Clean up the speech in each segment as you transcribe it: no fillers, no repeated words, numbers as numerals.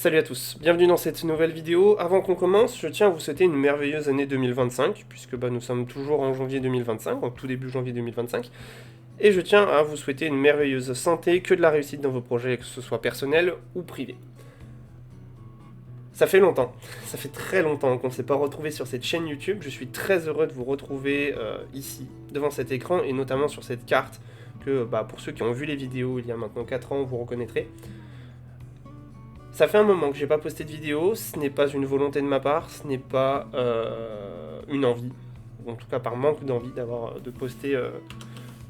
Salut à tous, bienvenue dans cette nouvelle vidéo. Avant qu'on commence, je tiens à vous souhaiter une merveilleuse année 2025, puisque nous sommes toujours en janvier 2025, en tout début janvier 2025. Et je tiens à vous souhaiter une merveilleuse santé, que de la réussite dans vos projets, que ce soit personnel ou privé. Ça fait longtemps, ça fait très longtemps qu'on ne s'est pas retrouvé sur cette chaîne YouTube. Je suis très heureux de vous retrouver ici, devant cet écran, et notamment sur cette carte que pour ceux qui ont vu les vidéos il y a maintenant 4 ans, vous reconnaîtrez. Ça fait un moment que j'ai pas posté de vidéo, ce n'est pas une volonté de ma part, ce n'est pas une envie, ou en tout cas par manque d'envie de poster,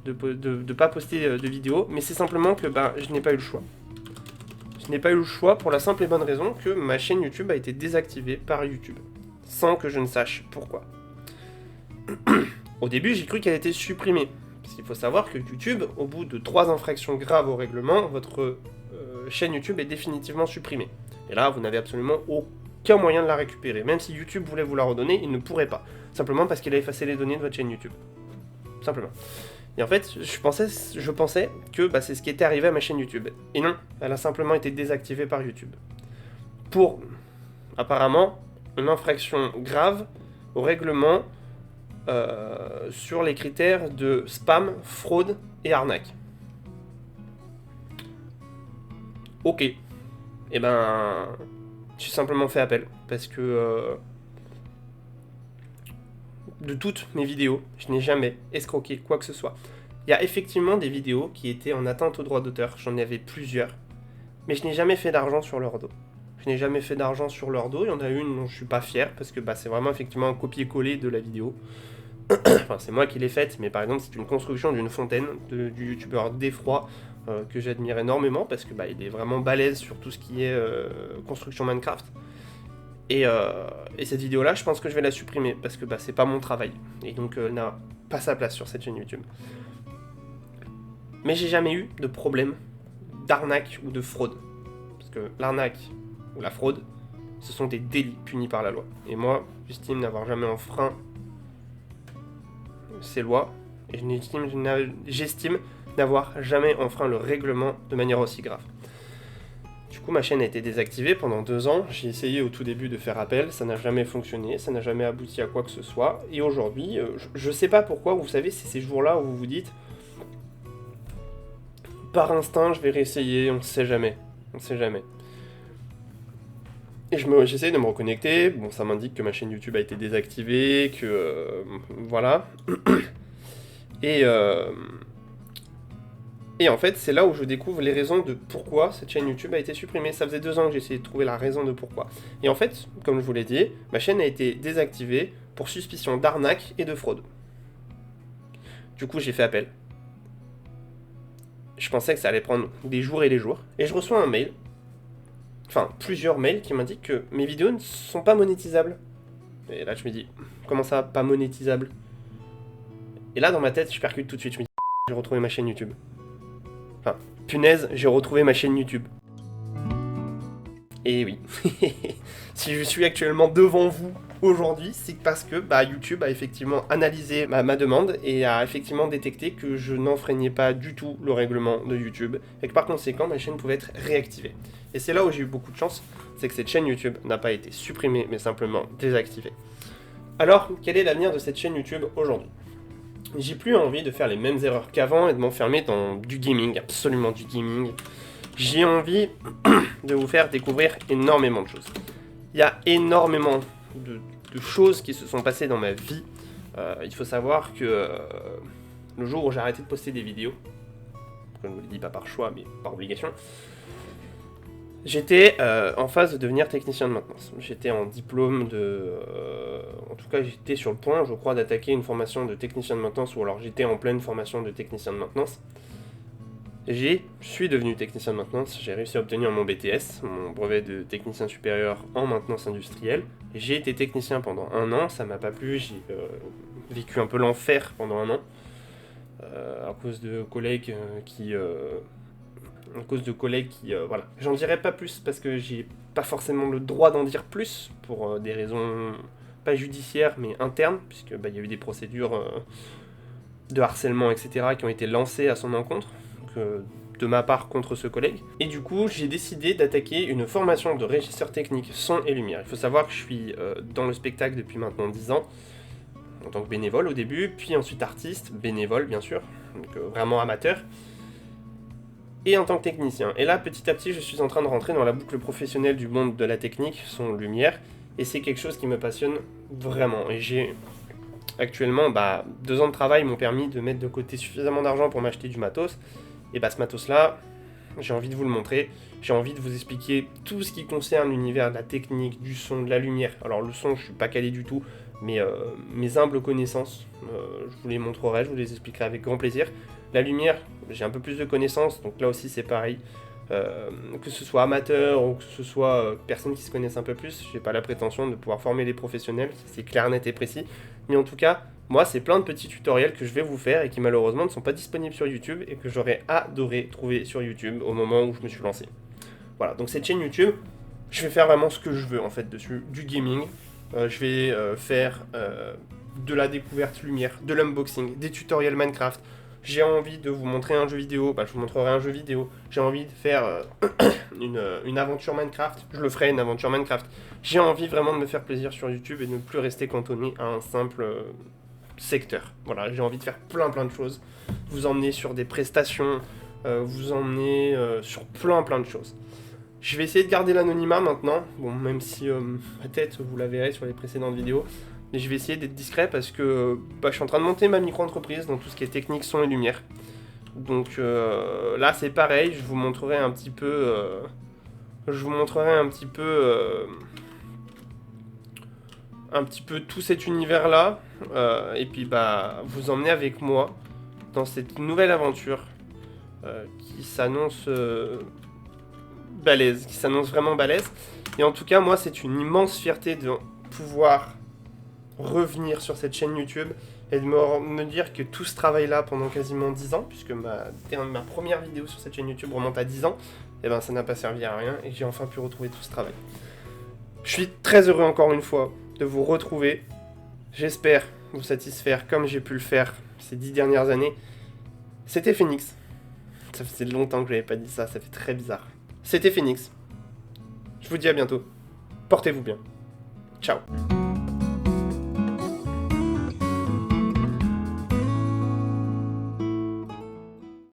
de pas poster de vidéo, mais c'est simplement que je n'ai pas eu le choix. Je n'ai pas eu le choix pour la simple et bonne raison que ma chaîne YouTube a été désactivée par YouTube, sans que je ne sache pourquoi. Au début, j'ai cru qu'elle était supprimée, parce qu'il faut savoir que YouTube, au bout de 3 infractions graves au règlement, votre chaîne YouTube est définitivement supprimée. Et là, vous n'avez absolument aucun moyen de la récupérer. Même si YouTube voulait vous la redonner, il ne pourrait pas. Simplement parce qu'il a effacé les données de votre chaîne YouTube. Simplement. Et en fait, je pensais que c'est ce qui était arrivé à ma chaîne YouTube. Et non, elle a simplement été désactivée par YouTube. Pour, apparemment, une infraction grave au règlement sur les critères de spam, fraude et arnaque. Ok. Et j'ai simplement fait appel. Parce que de toutes mes vidéos, je n'ai jamais escroqué quoi que ce soit. Il y a effectivement des vidéos qui étaient en atteinte au droit d'auteur, j'en avais plusieurs. Mais je n'ai jamais fait d'argent sur leur dos. Je n'ai jamais fait d'argent sur leur dos. Il y en a une dont je suis pas fier, parce que c'est vraiment effectivement un copier-coller de la vidéo. Enfin, c'est moi qui l'ai faite, mais par exemple, c'est une construction d'une fontaine du youtubeur Défroid, que j'admire énormément, parce que il est vraiment balèze sur tout ce qui est construction Minecraft. Et cette vidéo-là, je pense que je vais la supprimer, parce que c'est pas mon travail. Et donc, elle n'a pas sa place sur cette chaîne YouTube. Mais j'ai jamais eu de problème d'arnaque ou de fraude. Parce que l'arnaque ou la fraude, ce sont des délits punis par la loi. Et moi, j'estime n'avoir jamais enfreint ces lois, et j'estime n'avoir jamais enfreint le règlement de manière aussi grave. Du coup, ma chaîne a été désactivée pendant 2 ans. J'ai essayé au tout début de faire appel, ça n'a jamais fonctionné, ça n'a jamais abouti à quoi que ce soit. Et aujourd'hui, je sais pas pourquoi, vous savez, c'est ces jours-là où vous vous dites par instinct, je vais réessayer, on ne sait jamais. On ne sait jamais. Et j'essaye de me reconnecter, bon, ça m'indique que ma chaîne YouTube a été désactivée, que... voilà. Et en fait, c'est là où je découvre les raisons de pourquoi cette chaîne YouTube a été supprimée. Ça faisait 2 ans que j'essayais de trouver la raison de pourquoi. Et en fait, comme je vous l'ai dit, ma chaîne a été désactivée pour suspicion d'arnaque et de fraude. Du coup, j'ai fait appel. Je pensais que ça allait prendre des jours et des jours. Et je reçois un mail, enfin plusieurs mails qui m'indiquent que mes vidéos ne sont pas monétisables. Et là, je me dis, comment ça, pas monétisable? Et là, dans ma tête, je percute tout de suite. Je me dis, j'ai retrouvé ma chaîne YouTube. Enfin, punaise, j'ai retrouvé ma chaîne YouTube. Et oui, si je suis actuellement devant vous aujourd'hui, c'est parce que YouTube a effectivement analysé ma demande et a effectivement détecté que je n'enfreignais pas du tout le règlement de YouTube et que par conséquent ma chaîne pouvait être réactivée. Et c'est là où j'ai eu beaucoup de chance, c'est que cette chaîne YouTube n'a pas été supprimée mais simplement désactivée. Alors, quel est l'avenir de cette chaîne YouTube aujourd'hui? J'ai plus envie de faire les mêmes erreurs qu'avant et de m'enfermer dans du gaming, absolument du gaming. J'ai envie de vous faire découvrir énormément de choses. Il y a énormément de choses qui se sont passées dans ma vie. Il faut savoir que le jour où j'ai arrêté de poster des vidéos, comme je vous l'ai dit, pas par choix mais par obligation, j'étais en phase de devenir technicien de maintenance. J'étais en diplôme de... en tout cas, j'étais sur le point, je crois, d'attaquer une formation de technicien de maintenance, ou alors j'étais en pleine formation de technicien de maintenance. Je suis devenu technicien de maintenance, j'ai réussi à obtenir mon BTS, mon brevet de technicien supérieur en maintenance industrielle. J'ai été technicien pendant 1 an, ça m'a pas plu, j'ai vécu un peu l'enfer pendant 1 an, à cause de collègues qui... voilà. J'en dirai pas plus parce que j'ai pas forcément le droit d'en dire plus pour des raisons pas judiciaires mais internes, puisque y a eu des procédures de harcèlement, etc. qui ont été lancées à son encontre. Donc, de ma part contre ce collègue. Et du coup, j'ai décidé d'attaquer une formation de régisseur technique son et lumière. Il faut savoir que je suis dans le spectacle depuis maintenant 10 ans, en tant que bénévole au début, puis ensuite artiste, bénévole bien sûr, donc vraiment amateur, et en tant que technicien. Et là, petit à petit, je suis en train de rentrer dans la boucle professionnelle du monde de la technique, son, lumière, et c'est quelque chose qui me passionne vraiment. Et j'ai actuellement, 2 ans de travail m'ont permis de mettre de côté suffisamment d'argent pour m'acheter du matos, et ce matos-là, j'ai envie de vous le montrer, j'ai envie de vous expliquer tout ce qui concerne l'univers de la technique, du son, de la lumière. Alors le son, je suis pas calé du tout, mais mes humbles connaissances, je vous les montrerai, je vous les expliquerai avec grand plaisir. La lumière, j'ai un peu plus de connaissances, donc là aussi c'est pareil. Que ce soit amateur ou que ce soit personnes qui se connaissent un peu plus, j'ai pas la prétention de pouvoir former les professionnels, c'est clair, net et précis. Mais en tout cas, moi c'est plein de petits tutoriels que je vais vous faire et qui malheureusement ne sont pas disponibles sur YouTube et que j'aurais adoré trouver sur YouTube au moment où je me suis lancé. Voilà, donc cette chaîne YouTube, je vais faire vraiment ce que je veux en fait dessus, du gaming, je vais faire de la découverte lumière, de l'unboxing, des tutoriels Minecraft. J'ai envie de vous montrer un jeu vidéo, je vous montrerai un jeu vidéo. J'ai envie de faire une aventure Minecraft, je le ferai une aventure Minecraft. J'ai envie vraiment de me faire plaisir sur YouTube et de ne plus rester cantonné à un simple secteur. Voilà, j'ai envie de faire plein de choses. Vous emmener sur des prestations, vous emmener sur plein de choses. Je vais essayer de garder l'anonymat maintenant, bon, même si peut-être vous la verrez sur les précédentes vidéos. Mais je vais essayer d'être discret parce que je suis en train de monter ma micro-entreprise dans tout ce qui est technique, son et lumière. Donc là c'est pareil, je vous montrerai un petit peu... un petit peu tout cet univers là. Et puis vous emmener avec moi dans cette nouvelle aventure qui s'annonce balèze, qui s'annonce vraiment balèze. Et en tout cas moi c'est une immense fierté de pouvoir revenir sur cette chaîne YouTube et de me dire que tout ce travail là pendant quasiment 10 ans, puisque ma première vidéo sur cette chaîne YouTube remonte à 10 ans, et ça n'a pas servi à rien et j'ai enfin pu retrouver tout ce travail. Je suis très heureux encore une fois de vous retrouver, j'espère vous satisfaire comme j'ai pu le faire ces 10 dernières années. C'était Phoenix, ça faisait longtemps que je n'avais pas dit ça, ça fait très bizarre. C'était Phoenix, je vous dis à bientôt, portez-vous bien, ciao.